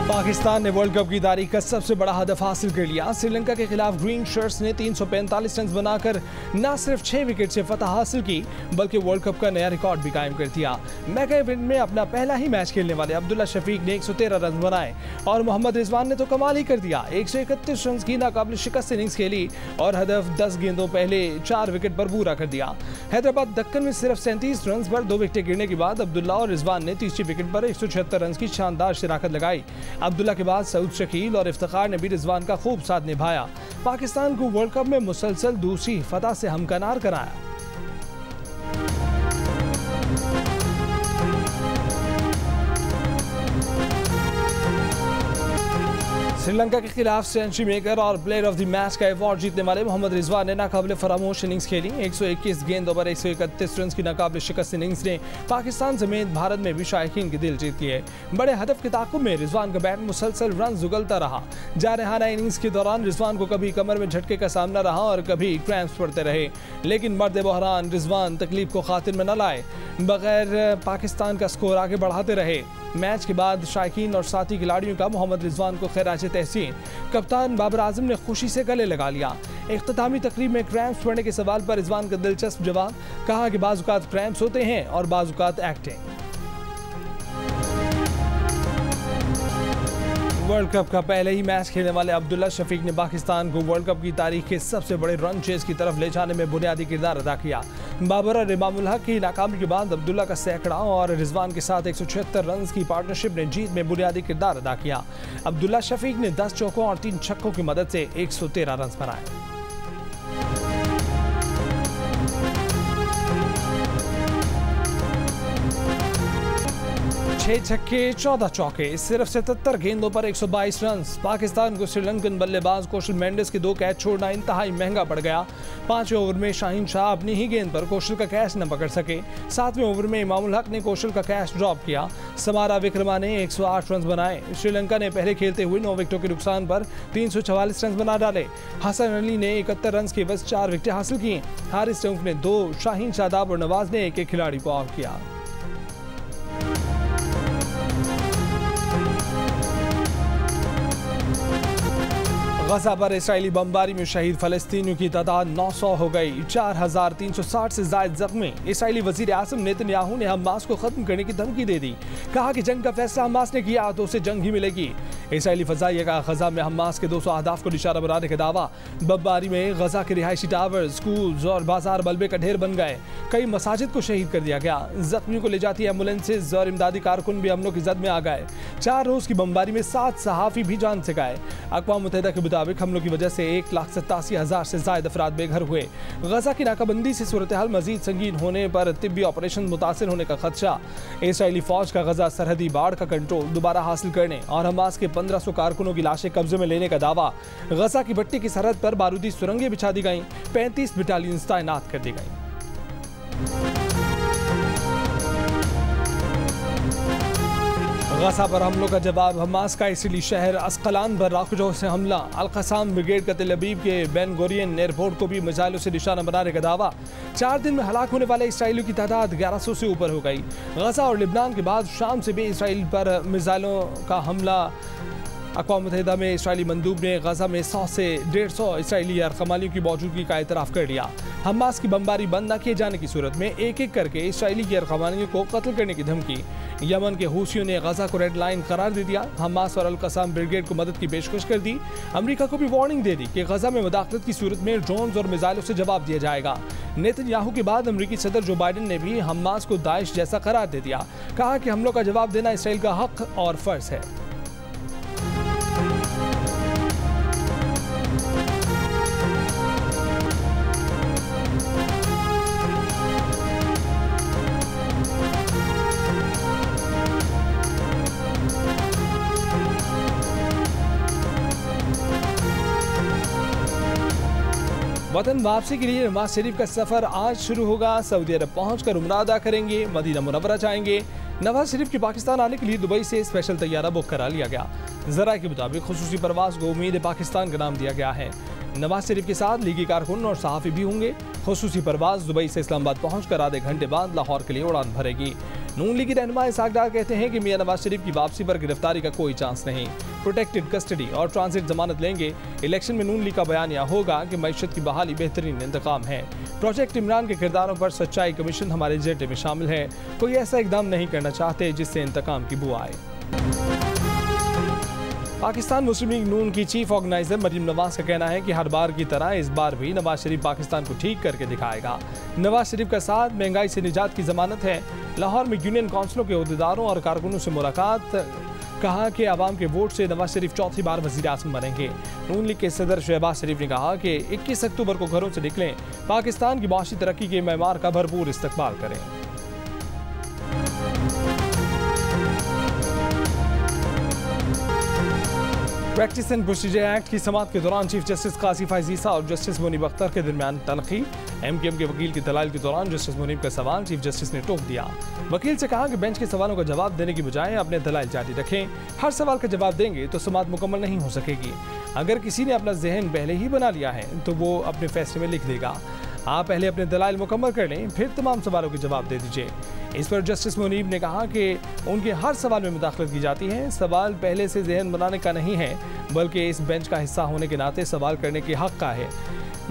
पाकिस्तान ने world cup की तारीख का सबसे बड़ा हदफ हासिल कर लिया। श्रीलंका के खिलाफ ग्रीन शर्ट्स ने 345 रन बनाकर न सिर्फ 6 विकेट से फतह हासिल की बल्कि वर्ल्ड कप का नया रिकॉर्ड भी कायम कर दिया। मेगा इवेंट में अपना पहला ही मैच खेलने वाले अब्दुल्ला शफीक ने 113 रन बनाए और मोहम्मद रिजवान ने तो कमाल ही कर दिया। 131 रन की नाकाबिल शिकस्त इनिंग्स खेली और हदफ 10 गेंदों पहले 4 विकेट पर पूरा कर दिया। हैदराबाद दक्कन में सिर्फ 37 रन पर 2 विकेट गिरने के बाद अब्दुल्ला और रिजवान ने तीसरी विकेट पर 176 रन की शानदार शिराकत लगाई। अब्दुल्ला के बाद सऊद शकील और इफ्तिखार ने भी रिजवान का खूब साथ निभाया। पाकिस्तान को वर्ल्ड कप में मुसलसल दूसरी फतह से हमकनार कराया। श्रीलंका के खिलाफ सेंचुरी मेकर और प्लेयर ऑफ द मैच का अवार्ड जीतने वाले मोहम्मद रिजवान ने नाकाबिल फरामोश इनिंग्स खेली। 121 गेंदों पर 131 रन की नाकाबिल शिकस्त इनिंग्स ने पाकिस्तान समेत भारत में भी शायकीन के दिल जीत लिए। बड़े हदफ के ताक़ुब में रिजवान का बैट मुसलसल रन उगलता रहा। जारहाना इनिंग्स के दौरान रिजवान को कभी कमर में झटके का सामना रहा और कभी क्रैम्प्स पड़ते रहे, लेकिन मर्द बहरान रिजवान तकलीफ को खातिर में न लाए, बगैर पाकिस्तान का स्कोर आगे बढ़ाते रहे। मैच के बाद शायकीन और साथी खिलाड़ियों का मोहम्मद रिजवान को खैराज तहसीन कप्तान बाबर आजम ने खुशी से गले लगा लिया। इख्तितामी तकरीब में क्रैम्प्स पड़ने के सवाल पर रिजवान का दिलचस्प जवाब, कहा कि बाज़-औक़ात क्रैम्प्स होते हैं और बाज़-औक़ात एक्टिंग। वर्ल्ड कप का पहले ही मैच खेलने वाले अब्दुल्ला शफीक ने पाकिस्तान को वर्ल्ड कप की तारीख के सबसे बड़े रन चेज की तरफ ले जाने में बुनियादी किरदार अदा किया। बाबर और इमामुल हक की नाकामी के बाद अब्दुल्ला का सैकड़ा और रिजवान के साथ 176 रन की पार्टनरशिप ने जीत में बुनियादी किरदार अदा किया। अब्दुल्ला शफीक ने 10 चौकों और 3 छक्कों की मदद से 113 रन बनाए। छह छक्के 14 चौके, सिर्फ 77 गेंदों पर 122 रन। पाकिस्तान को श्रीलंकन बल्लेबाज कौशल मेंडिस के 2 कैच छोड़ना इंतहाई महंगा पड़ गया। 5वें ओवर में शाहीन शाह अपनी ही गेंद पर कौशल का कैच न पकड़ सके। 7वें ओवर में इमामुल हक ने कौशल का कैच ड्रॉप किया। समारा विक्रमा ने 108 रन बनाए। श्रीलंका ने पहले खेलते हुए 9 विकेटों के नुकसान पर 344 रन बना डाले। हसन अली ने 71 रन के बस 4 विकेटें हासिल की। हारिस रऊफ ने 2, शाहीन शादाब और नवाज ने एक खिलाड़ी को आउट किया। गजा पर इसराइली बमबारी में शहीद फलस्तीनियों की तादाद 900 हो गई। 4360 से ज्यादा जख्मी। इसराइली वजीर आज़म नेतन्याहू ने हमास को खत्म करने की धमकी दे दी। कहा कि जंग का फैसला हमास ने किया तो उसे जंग ही मिलेगी। इसराइली फजाइया का गजा में हमास के 200 अहदाफ को निशाना बनाने का दावा। बमबारी में गजा के रिहायशी टावर, स्कूल और बाजार मलबे का ढेर बन गए। कई मसाजिद को शहीद कर दिया गया। जख्मियों को ले जाती एम्बुलेंसेज और इमदादी कारकुन भी हमलों की जद में आ गए। 4 रोज की बमबारी में 7 सहाफ़ी भी जान से गए। अक़वाम मुत्तहिदा के मुताबिक हमलों की वजह से 1,87,000 से ज्यादा अफराद बेघर हुए। गजा की नाकाबंदी से सूरत हाल मजीद संगीन होने पर तिब्बी ऑपरेशन मुतासिर होने का खदशा। इसराइली फौज का गजा सरहदी बाढ़ का कंट्रोल दोबारा हासिल करने और हमास के 1500 कारकुनों की लाशें कब्जे में लेने का दावा। गजा की भट्टी की सरहद पर बारूदी सुरंगें बिछा दी गईं। 35 बटालियन तैनात कर दी गईं। गजा पर हमलों का जवाब। हमास का इसराइली शहर अस्कलान पर राखजों से हमला। अल-क़साम ब्रिगेड का तेल अवीव के बेन गोरियन एयरपोर्ट को भी मिसाइलों से निशाना बनाने का दावा। 4 दिन में हलाक होने वाले इसराइलियों की तादाद 1100 से ऊपर हो गई। गजा और लिबनान के बाद शाम से भी इसराइल पर मिसाइलों का हमला। अक़वाम मुत्तहिदा में इसराइली मंदूब ने गजा में 100 से 150 इसराइली यरग़मालियों की मौजूदगी का एतराफ़ कर लिया। हमास की बमबारी बंद न किए जाने की सूरत में एक एक करके इसराइली यरग़मालियों को कत्ल करने की धमकी। यमन के हूसियों ने गजा को रेड लाइन करार दे दिया। हमास और अल-क़साम ब्रिगेड को मदद की पेशकश कर दी। अमेरिका को भी वार्निंग दे दी कि गजा में मुदाखलत की सूरत में ड्रोन्स और मिसाइलों से जवाब दिया जाएगा। नेतन्याहू के बाद अमेरिकी सदर जो बाइडन ने भी हमास को दाइश जैसा करार दे दिया। कहा कि हमलों का जवाब देना इसराइल का हक और फर्ज है। वतन वापसी के लिए नवाज शरीफ का सफर आज शुरू होगा। सऊदी अरब पहुंचकर उम्रा अदा करेंगे, मदीना मुनव्वरा जाएंगे। नवाज शरीफ के पाकिस्तान आने के लिए दुबई से स्पेशल तैयारा बुक करा लिया गया। ज़राए के मुताबिक खुसूसी परवाज को उम्मीद पाकिस्तान का नाम दिया गया है। नवाज शरीफ के साथ लीगी कारकुन और सहाफ़ी भी होंगे। खुसूसी परवाज दुबई से इस्लामाबाद पहुंचकर आधे घंटे बाद लाहौर के लिए उड़ान भरेगी। नून लीग के रहनुमा इसहाक डार कहते हैं कि मियां नवाज शरीफ की वापसी पर गिरफ्तारी का कोई चांस नहीं, प्रोटेक्टेड कस्टडी और ट्रांजिट जमानत लेंगे। इलेक्शन में नून लीग का बयान यह होगा कि मईशत की बहाली बेहतरीन इंतकाम है। प्रोजेक्ट इमरान के किरदारों पर सच्चाई कमीशन हमारे एजेंडे में शामिल है। कोई ऐसा इकदाम नहीं करना चाहते जिससे इंतकाम की बू आए। पाकिस्तान मुस्लिम लीग नून की चीफ ऑर्गेनाइजर मरीम नवाज का कहना है कि हर बार की तरह इस बार भी नवाज शरीफ पाकिस्तान को ठीक करके दिखाएगा। नवाज शरीफ का साथ महंगाई से निजात की जमानत है। लाहौर में यूनियन काउंसिलों के अहदेदारों और कारकुनों से मुलाकात, कहा कि आवाम के वोट से नवाज शरीफ चौथी बार वजीर आज़म बनेंगे। नून लीग के सदर शहबाज शरीफ ने कहा कि 21 अक्टूबर को घरों से निकलें, पाकिस्तान की माशी तरक्की के मैमार का भरपूर इस्तकबाल करें। प्रैक्टिस एंड प्रोसीजर एक्ट की समाअत के दौरान चीफ जस्टिस काजी फैज़ ईसा और जस्टिस मुनीब अख्तर के दरमियान तनखी। एमकेएम के वकील की दलाल के दौरान जस्टिस मुनीब का सवाल चीफ जस्टिस ने टोक दिया। वकील से कहा कि बेंच के सवालों का जवाब देने की बजाय अपने दलाइल जारी रखें। हर सवाल का जवाब देंगे तो समाअत मुकम्मल नहीं हो सकेगी। अगर किसी ने अपना जहन पहले ही बना लिया है तो वो अपने फैसले में लिख देगा। आप पहले अपने दलाइल मुकम्मल कर लें, फिर तमाम सवालों के जवाब दे दीजिए। इस पर जस्टिस मुनीब ने कहा कि उनके हर सवाल में मुदाखलत की जाती है। सवाल पहले से जहन बनाने का नहीं है, बल्कि इस बेंच का हिस्सा होने के नाते सवाल करने के हक का है।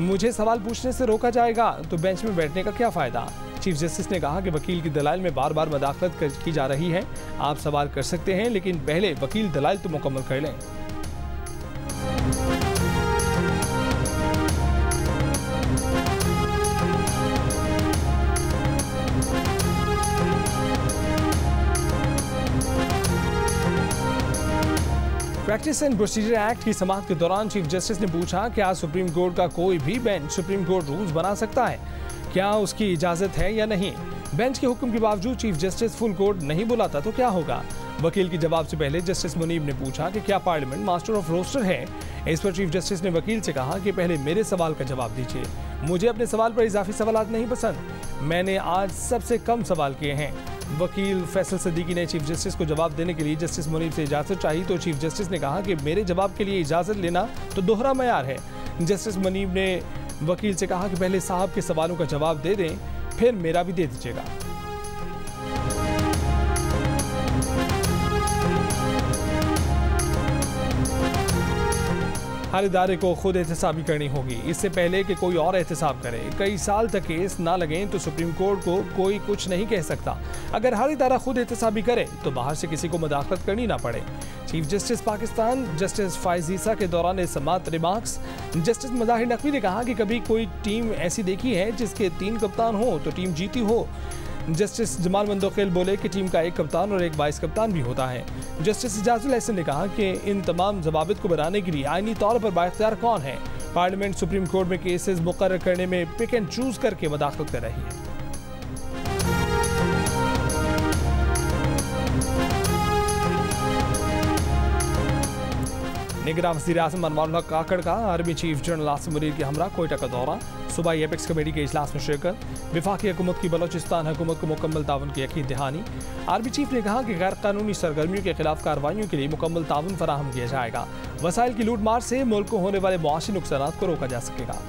मुझे सवाल पूछने से रोका जाएगा तो बेंच में बैठने का क्या फ़ायदा। चीफ जस्टिस ने कहा कि वकील की दलाइल में बार बार मुदाखलत की जा रही है। आप सवाल कर सकते हैं, लेकिन पहले वकील दलाइल तो मुकम्मल कर लें। प्रैक्टिस एंड प्रोसीजर एक्ट की समाअत के दौरान चीफ जस्टिस ने पूछा, क्या सुप्रीम कोर्ट का कोई भी बेंच सुप्रीम कोर्ट रूल्स बना सकता है? क्या उसकी इजाजत है या नहीं? बेंच के हुक्म के बावजूद चीफ जस्टिस फुल कोर्ट नहीं बुलाता तो क्या होगा? वकील के जवाब से पहले जस्टिस मुनीब ने पूछा कि क्या पार्लियामेंट मास्टर ऑफ रोस्टर है? इस पर चीफ जस्टिस ने वकील से कहा कि पहले मेरे सवाल का जवाब दीजिए। मुझे अपने सवाल पर इजाफी सवालात नहीं पसंद। मैंने आज सबसे कम सवाल किए हैं। वकील फैसल सिद्दीकी ने चीफ जस्टिस को जवाब देने के लिए जस्टिस मुनीब से इजाजत चाही तो चीफ जस्टिस ने कहा कि मेरे जवाब के लिए इजाजत लेना तो दोहरा मयार है। जस्टिस मुनीब ने वकील से कहा कि पहले साहब के सवालों का जवाब दे दें, फिर मेरा भी दे दीजिएगा। हर इदारे को खुद एहतसाबी करनी होगी, इससे पहले कि कोई और एहतसाब करे। कई साल तक केस ना लगें तो सुप्रीम कोर्ट को कोई कुछ नहीं कह सकता। अगर हर इदारा खुद एहतसाबी करे तो बाहर से किसी को मुदाखलत करनी ना पड़े। चीफ जस्टिस पाकिस्तान जस्टिस फैज़ ईसा के दौरान समाअत रिमार्क्स। जस्टिस मज़ाहिर नकवी ने कहा कि कभी कोई टीम ऐसी देखी है जिसके 3 कप्तान हो तो टीम जीती हो। जस्टिस जमाल मंदोखेल बोले कि टीम का एक कप्तान और एक वाइस कप्तान भी होता है। जस्टिस इजाजुल हसन ने कहा कि इन तमाम जवाबित को बनाने के लिए आईनी तौर पर बाइख्तियार कौन है? पार्लियामेंट सुप्रीम कोर्ट में केसेस मुकर्रर करने में पिक एंड चूज करके मुदाखलत कर रही है। निगरान वज़ीर आज़म अनवारुल हक काकड़ का army chief general Asim Munir के हमरा कोयटा का दौरा। सूबाई एपेक्स कमेटी के इजलास में शिरकत। वफाकी हुकूमत की बलोचिस्तान हुकूमत को मुकम्मल ताउन की यकीन दहानी। आर्मी चीफ ने कहा कि गैर कानूनी सरगर्मियों के खिलाफ कार्रवाइयों के लिए मुकम्मल ताउन फराहम किया जाएगा। वसाइल की लूट मार से मुल्क को होने वाले मुआशी नुकसान को रोका जा सकेगा।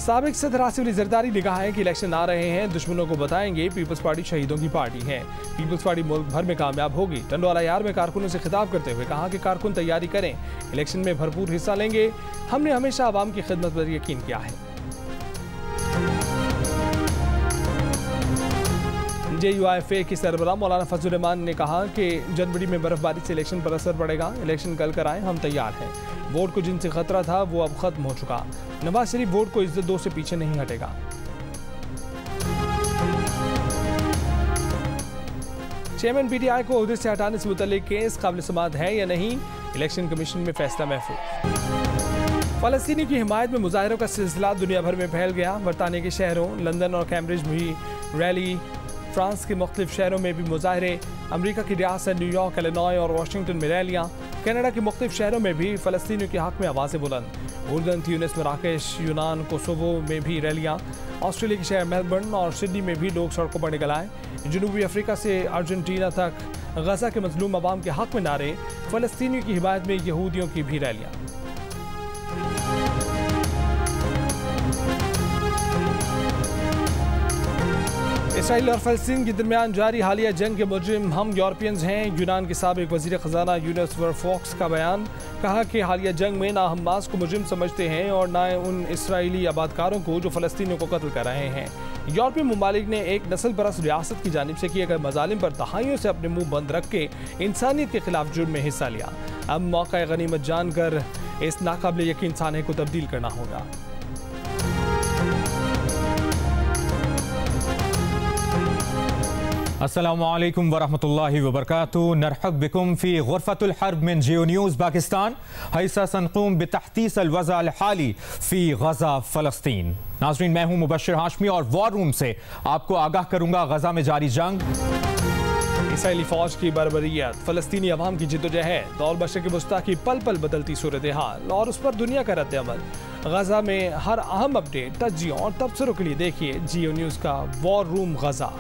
साबिक सदर आसिफ अली जरदारी ने कहा है कि इलेक्शन आ रहे हैं, दुश्मनों को बताएंगे पीपल्स पार्टी शहीदों की पार्टी है। पीपल्स पार्टी मुल्क भर में कामयाब होगी। टंडवाला यार में कारकुनों से खिताब करते हुए कहा कि कारकुन तैयारी करें, इलेक्शन में भरपूर हिस्सा लेंगे। हमने हमेशा आवाम की खिदमत पर यकीन किया है। JUIFA की सरबराह मौलाना फजल रहमान ने कहा कि जनवरी में बर्फबारी से इलेक्शन पर असर पड़ेगा। इलेक्शन कल कराएं, हम तैयार हैं। वोट को जिनसे खतरा था वो अब खत्म हो चुका। नवाज शरीफ वोट को इज्जत दो से पीछे नहीं हटेगा। चेयरमैन PTI को ओहदे से हटाने से मुतल्लिक केस काबिल समाअत है या नहीं? इलेक्शन कमीशन में फैसला महफूज। फलस्तीनी की हिमायत में मुजाहिरों का सिलसिला दुनिया भर में फैल गया। बरतानिया के शहरों लंदन और कैम्ब्रिज में भी रैली, फ्रांस के मुख्तलिफ शहरों में भी मुजाहरे, अमरीका की रियासत न्यूयॉर्क, इलिनॉय और वाशिंगटन में रैलियाँ, कनाडा के मुख्तलिफ शहरों में भी फ़लस्तीनियों के हक़ में आवाज़ें बुलंद। उर्दन, ट्यूनिस, मराकेश, यूनान, कोसोवो में भी रैलियाँ। ऑस्ट्रेलिया के शहर मेलबर्न और सिडनी में भी लोग सड़कों पर निकल आए। जनूबी अफ्रीका से अर्जेंटीना तक गजा के मजलूम अवाम के हक़ में नारे, फ़लस्तीनियों की हिमायत में यहूदियों की भी रैलियाँ। इसराइल और फ़लस्तीन के दरमियान जारी हालिया जंग के मुजरिम हम यूरोपियंस हैं। यूनान के साबिक वज़ीर ख़जाना यूनस वरफॉक्स का बयान, कहा कि हालिया जंग में ना हमास को मुजरिम समझते हैं और ना उन इसराइली आबादकारों को जो फ़लस्तीनियों को कत्ल कर रहे हैं। यूरोपीय ममालिक ने एक नस्ल परस्त रियासत की जानिब से किए गए मजालिम पर दहाइयों से अपने मुंह बंद रख के इंसानियत के खिलाफ जुर्म में हिस्सा लिया। अब मौका गनीमत जानकर इस नाकाबिल यकीन साने को तब्दील करना होगा। अस्सलामुअलैकुम वरहमतुल्लाहि वबरकातुहू। नरहब बिकुम फ़ी गुरफ़तुल हर्ब मिन जियो न्यूज़ पाकिस्तान। हैसा सनक़ूम बितहतीस अल-वज़अ अल-हाली फ़ी गज़ा फ़लस्तीन। नाज़रीन, मैं हूँ मुबश्शिर हाशमी और वॉर रूम से आपको आगाह करूँगा गज़ा में जारी जंग, इसराइली फौज की बर्बरियत, फ़लस्तीनी अवाम की जिद्दोजहद और बशर के वुस्ता की पल पल बदलती सूरत हाल और उस पर दुनिया का रद्द-ए-अमल। गज़ा में हर अहम अपडेट, तज्जियों और तबसरों के लिए देखिए जियो न्यूज़ का वॉर रूम गज़ा।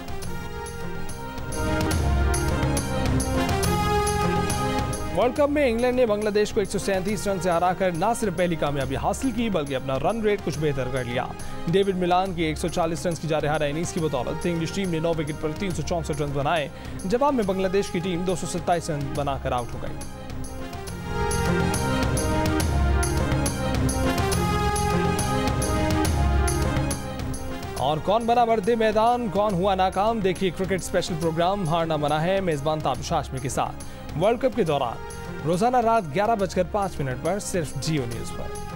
वर्ल्ड कप में इंग्लैंड ने बांग्लादेश को 137 रन से हराकर न सिर्फ पहली कामयाबी हासिल की बल्कि अपना रन रेट कुछ बेहतर कर लिया। डेविड मिलान की 140 रन की जारहारा इनिंग्स की बदौलत इंग्लिश टीम ने 9 विकेट पर 364 रन बनाए। जवाब में बांग्लादेश की टीम 227 रन बनाकर आउट हो गई। और कौन बना मर्दे मैदान, कौन हुआ नाकाम, देखिए क्रिकेट स्पेशल प्रोग्राम हारना मना है मेजबान ताबिश हाशमी के साथ। वर्ल्ड कप के दौरान रोजाना रात 11:05 पर सिर्फ जियो न्यूज़ पर।